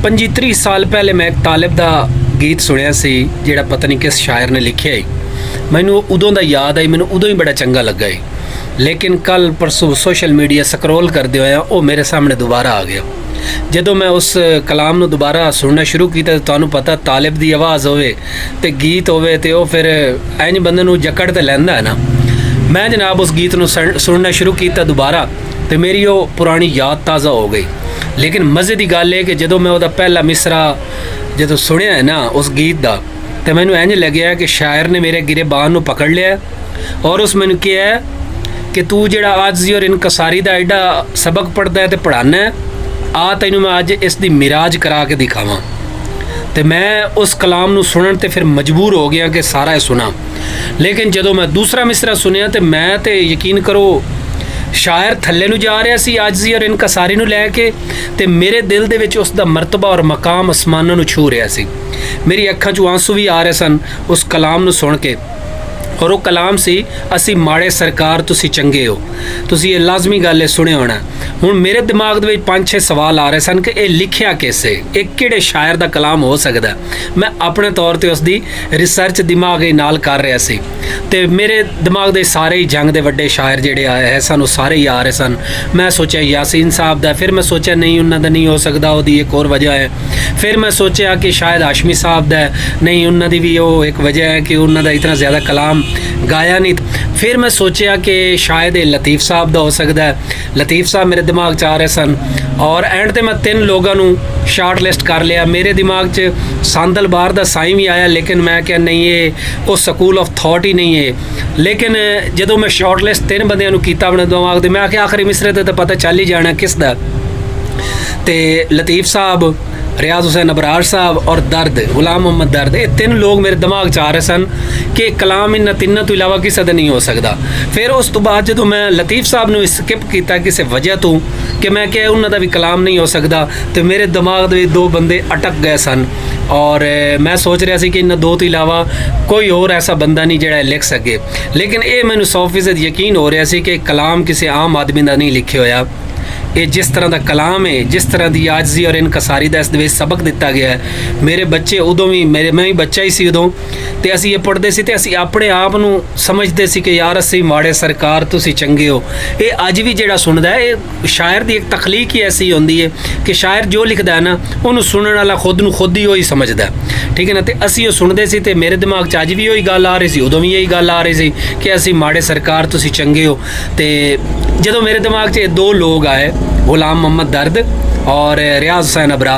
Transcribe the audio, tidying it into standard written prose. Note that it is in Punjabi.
25-30 ਸਾਲ ਪਹਿਲੇ ਮੈਂ ਇੱਕ ਤਾਲਿਬ ਦਾ ਗੀਤ ਸੁਣਿਆ ਸੀ ਜਿਹੜਾ ਪਤਾ ਨਹੀਂ ਕਿਸ ਸ਼ਾਇਰ ਨੇ ਲਿਖਿਆ ਹੈ। ਮੈਨੂੰ ਉਦੋਂ ਦਾ ਯਾਦ ਆਈ, ਮੈਨੂੰ ਉਦੋਂ ਹੀ ਬੜਾ ਚੰਗਾ ਲੱਗਾ ਹੈ। ਲੇਕਿਨ ਕੱਲ ਪਰਸੋਂ ਸੋਸ਼ਲ ਮੀਡੀਆ ਸਕਰੋਲ ਕਰਦੇ ਹੋਇਆ ਉਹ ਮੇਰੇ ਸਾਹਮਣੇ ਦੁਬਾਰਾ ਆ ਗਿਆ। ਜਦੋਂ ਮੈਂ ਉਸ ਕਲਾਮ ਨੂੰ ਦੁਬਾਰਾ ਸੁਣਨਾ ਸ਼ੁਰੂ ਕੀਤਾ ਤਾਂ ਤੁਹਾਨੂੰ ਪਤਾ ਤਾਲਿਬ ਦੀ ਆਵਾਜ਼ ਹੋਵੇ ਤੇ ਗੀਤ ਹੋਵੇ ਤੇ ਉਹ ਫਿਰ ਇੰਜ ਬੰਦੇ ਨੂੰ ਜਕੜ ਤੇ ਲੈਂਦਾ ਹੈ ਨਾ। ਮੈਂ ਜਨਾਬ ਉਸ ਗੀਤ ਨੂੰ ਸੁਣਨਾ ਸ਼ੁਰੂ ਕੀਤਾ ਦੁਬਾਰਾ ਤੇ ਮੇਰੀ ਉਹ ਪੁਰਾਣੀ ਯਾਦ ਤਾਜ਼ਾ ਹੋ ਗਈ। ਲੇਕਿਨ ਮਜ਼ੇ ਦੀ ਗੱਲ ਹੈ ਕਿ ਜਦੋਂ ਮੈਂ ਉਹਦਾ ਪਹਿਲਾ ਮਿਸਰਾ ਜਦੋਂ ਸੁਣਿਆ ਹੈ ਨਾ ਉਸ ਗੀਤ ਦਾ ਤੇ ਮੈਨੂੰ ਇੰਜ ਲੱਗਿਆ ਕਿ ਸ਼ਾਇਰ ਨੇ ਮੇਰੇ ਗਿਰਬਾਨ ਨੂੰ ਪਕੜ ਲਿਆ ਔਰ ਉਸ ਮੈਨੂੰ ਕਿਹਾ ਕਿ ਤੂੰ ਜਿਹੜਾ ਆਜਜ਼ੀ ਔਰ ਇਨਕਸਾਰੀ ਦਾ ਐਡਾ ਸਬਕ ਪੜ੍ਹਦਾ ਹੈ ਤੇ ਪੜ੍ਹਾਉਂਦਾ ਹੈ, ਆ ਤੈਨੂੰ ਮੈਂ ਅੱਜ ਇਸ ਦੀ ਮਿਰਾਜ ਕਰਾ ਕੇ ਦਿਖਾਵਾਂ। ਤੇ ਮੈਂ ਉਸ ਕਲਾਮ ਨੂੰ ਸੁਣਨ ਤੇ ਫਿਰ ਮਜਬੂਰ ਹੋ ਗਿਆ ਕਿ ਸਾਰਾ ਇਹ ਸੁਣਾ। ਲੇਕਿਨ ਜਦੋਂ ਮੈਂ ਦੂਸਰਾ ਮਿਸਰਾ ਸੁਣਿਆ ਤੇ ਮੈਂ ਤੇ ਯਕੀਨ ਕਰੋ ਸ਼ਾਇਰ ਥੱਲੇ ਨੂੰ ਜਾ ਰਿਹਾ ਸੀ ਆਜਜ਼ੀ ਔਰ ਇਨਕਸਾਰੀ ਨੂੰ ਲੈ ਕੇ ਤੇ ਮੇਰੇ ਦਿਲ ਦੇ ਵਿੱਚ ਉਸ ਦਾ ਮਰਤਬਾ ਔਰ ਮਕਾਮ ਅਸਮਾਨਾਂ ਨੂੰ ਛੂ ਰਿਹਾ ਸੀ। ਮੇਰੀ ਅੱਖਾਂ 'ਚੋਂ ਆਂਸੂ ਵੀ ਆ ਰਹੇ ਸਨ ਉਸ ਕਲਾਮ ਨੂੰ ਸੁਣ ਕੇ। ਔਰ ਉਹ ਕਲਾਮ ਸੀ, ਅਸੀਂ ਮਾੜੇ ਸਰਕਾਰ ਤੁਸੀਂ ਚੰਗੇ ਹੋ। ਤੁਸੀਂ ਇਹ ਲਾਜ਼ਮੀ ਗੱਲ ਸੁਣਿਆ ਹੋਣਾ। ਹੁਣ ਮੇਰੇ ਦਿਮਾਗ ਦੇ ਵਿੱਚ 5-6 ਸਵਾਲ ਆ ਰਹੇ ਸਨ ਕਿ ਇਹ ਲਿਖਿਆ ਕਿਸੇ, ਇਹ ਕਿਹੜੇ ਸ਼ਾਇਰ ਦਾ ਕਲਾਮ ਹੋ ਸਕਦਾ। ਮੈਂ ਆਪਣੇ ਤੌਰ ਤੇ ਉਸ ਦੀ ਰਿਸਰਚ ਦਿਮਾਗ ਨਾਲ ਕਰ ਰਿਹਾ ਸੀ ਤੇ ਮੇਰੇ ਦਿਮਾਗ ਦੇ ਸਾਰੇ ਹੀ ਜੰਗ ਦੇ ਵੱਡੇ ਸ਼ਾਇਰ ਜਿਹੜੇ ਆਏ ਸਨ ਉਹ ਸਾਰੇ ਹੀ ਆ ਰਹੇ ਸਨ। ਮੈਂ ਸੋਚਿਆ ਯਾਸੀਨ ਸਾਹਿਬ ਦਾ, ਫਿਰ ਮੈਂ ਸੋਚਿਆ ਨਹੀਂ ਉਹਨਾਂ ਦਾ ਨਹੀਂ ਹੋ ਸਕਦਾ, ਉਹਦੀ ਇੱਕ ਹੋਰ ਵਜ੍ਹਾ ਹੈ। ਫਿਰ ਮੈਂ ਸੋਚਿਆ ਕਿ ਸ਼ਾਇਦ ਹਾਸ਼ਮੀ ਸਾਹਿਬ ਦਾ, ਨਹੀਂ ਉਹਨਾਂ ਦੀ ਵੀ ਉਹ ਇੱਕ ਵਜ੍ਹਾ ਹੈ ਕਿ ਉਹਨਾਂ ਦਾ ਇਤਨਾ ਜ਼ਿਆਦਾ ਕਲਾਮ ਗਾਇਆ ਨਹੀਂ। ਫਿਰ ਮੈਂ ਸੋਚਿਆ ਕਿ ਸ਼ਾਇਦ ਇਹ ਲਤੀਫ ਸਾਹਿਬ ਦਾ ਹੋ ਸਕਦਾ ਹੈ। ਲਤੀਫ ਸਾਹਿਬ ਮੇਰੇ ਦਿਮਾਗ 'ਚ ਆ ਰਹੇ ਸਨ ਔਰ ਐਂਡ ਤੇ ਮੈਂ 3 ਲੋਕਾਂ ਨੂੰ ਸ਼ਾਰਟ ਲਿਸਟ ਕਰ ਲਿਆ। ਮੇਰੇ ਦਿਮਾਗ 'ਚ ਸੰਦਲ ਬਾਹਰ ਦਾ ਸਾਈਂ ਵੀ ਆਇਆ, ਲੇਕਿਨ ਮੈਂ ਕਿਹਾ ਨਹੀਂ ਇਹ ਉਹ ਸਕੂਲ ਆਫ ਥਾਟ ਹੀ ਨਹੀਂ ਹੈ। ਲੇਕਿਨ ਜਦੋਂ ਮੈਂ ਸ਼ਾਰਟ ਲਿਸਟ 3 ਬੰਦਿਆਂ ਨੂੰ ਕੀਤਾ ਆਪਣੇ ਦਿਮਾਗ ਦੇ, ਮੈਂ ਆਖਿਆ ਆਖਰੀ ਮਿਸਰੇ ਤੇ ਤਾਂ ਪਤਾ ਚੱਲ ਹੀ ਜਾਣਾ ਕਿਸ ਦਾ। ਤੇ ਲਤੀਫ ਸਾਹਿਬ, ਰਿਆਜ਼ ਹੁਸੈਨ ਅਬਰਾਰ ਸਾਹਿਬ ਔਰ ਦਰਦ, ਗੁਲਾਮ ਮੁਹੰਮਦ ਦਰਦ, ਇਹ 3 ਲੋਕ ਮੇਰੇ ਦਿਮਾਗ 'ਚ ਆ ਰਹੇ ਸਨ ਕਿ ਕਲਾਮ ਇਹਨਾਂ ਤਿੰਨਾਂ ਤੋਂ ਇਲਾਵਾ ਕਿਸੇ ਦਾ ਨਹੀਂ ਹੋ ਸਕਦਾ। ਫਿਰ ਉਸ ਤੋਂ ਬਾਅਦ ਜਦੋਂ ਮੈਂ ਲਤੀਫ ਸਾਹਿਬ ਨੂੰ ਸਕਿਪ ਕੀਤਾ ਕਿਸੇ ਵਜ੍ਹਾ ਤੋਂ ਕਿ ਮੈਂ ਕਿਹਾ ਉਹਨਾਂ ਦਾ ਵੀ ਕਲਾਮ ਨਹੀਂ ਹੋ ਸਕਦਾ, ਤੇ ਮੇਰੇ ਦਿਮਾਗ ਦੇ 2 ਬੰਦੇ ਅਟਕ ਗਏ ਸਨ ਔਰ ਮੈਂ ਸੋਚ ਰਿਹਾ ਸੀ ਕਿ ਇਹਨਾਂ 2 ਤੋਂ ਇਲਾਵਾ ਕੋਈ ਹੋਰ ਐਸਾ ਬੰਦਾ ਨਹੀਂ ਜਿਹੜਾ ਲਿਖ ਸਕੇ। ਲੇਕਿਨ ਇਹ ਮੈਨੂੰ 100% ਯਕੀਨ ਹੋ ਰਿਹਾ ਸੀ ਕਿ ਕਲਾਮ ਕਿਸੇ ਆਮ ਆਦਮੀ ਦਾ ਨਹੀਂ ਲਿਖਿਆ ਹੋਇਆ। ਇਹ ਜਿਸ ਤਰ੍ਹਾਂ ਦਾ ਕਲਾਮ ਹੈ, ਜਿਸ ਤਰ੍ਹਾਂ ਦੀ ਆਜਜ਼ੀ ਔਰ ਇਨਕਸਾਰੀ ਦਾ ਇਸ ਦੇ ਵਿੱਚ ਸਬਕ ਦਿੱਤਾ ਗਿਆ ਹੈ। ਮੇਰੇ ਬੱਚੇ ਉਦੋਂ ਵੀ ਮੈਂ ਵੀ ਬੱਚਾ ਹੀ ਸੀ ਉਦੋਂ, ਤੇ ਅਸੀਂ ਇਹ ਪੜ੍ਹਦੇ ਸੀ ਤੇ ਅਸੀਂ ਆਪਣੇ ਆਪ ਨੂੰ ਸਮਝਦੇ ਸੀ ਕਿ ਯਾਰ ਅਸੀਂ ਮਾੜੇ ਸਰਕਾਰ ਤੁਸੀਂ ਚੰਗੇ ਹੋ। ਇਹ ਅੱਜ ਵੀ ਜਿਹੜਾ ਸੁਣਦਾ ਹੈ, ਇਹ ਸ਼ਾਇਰ ਦੀ ਇੱਕ ਤਖਲੀਕ ਹੀ ਐਸੀ ਹੁੰਦੀ ਹੈ ਕਿ ਸ਼ਾਇਰ ਜੋ ਲਿਖਦਾ ਹੈ ਨਾ ਉਹਨੂੰ ਸੁਣਨ ਵਾਲਾ ਖੁਦ ਨੂੰ ਖੁਦ ਹੀ ਉਹੀ ਸਮਝਦਾ, ਠੀਕ ਹੈ ਨਾ। ਤੇ ਅਸੀਂ ਉਹ ਸੁਣਦੇ ਸੀ ਤੇ ਮੇਰੇ ਦਿਮਾਗ 'ਚ ਅੱਜ ਵੀ ਉਹੀ ਗੱਲ ਆ ਰਹੀ ਸੀ, ਉਦੋਂ ਵੀ ਇਹੀ ਗੱਲ ਆ ਰਹੀ ਸੀ ਕਿ ਅਸੀਂ ਮਾੜੇ ਸਰਕਾਰ ਤੁਸੀਂ ਚੰਗੇ ਹੋ। ਤੇ ਜਦੋਂ ਮੇਰੇ ਦਿਮਾਗ 'ਚ ਇਹ 2 ਲੋਕ ਆਏ, ਗੁਲਾਮ ਮੁਹੰਮਦ ਦਰਦ और रियाज हुसैन अबरार,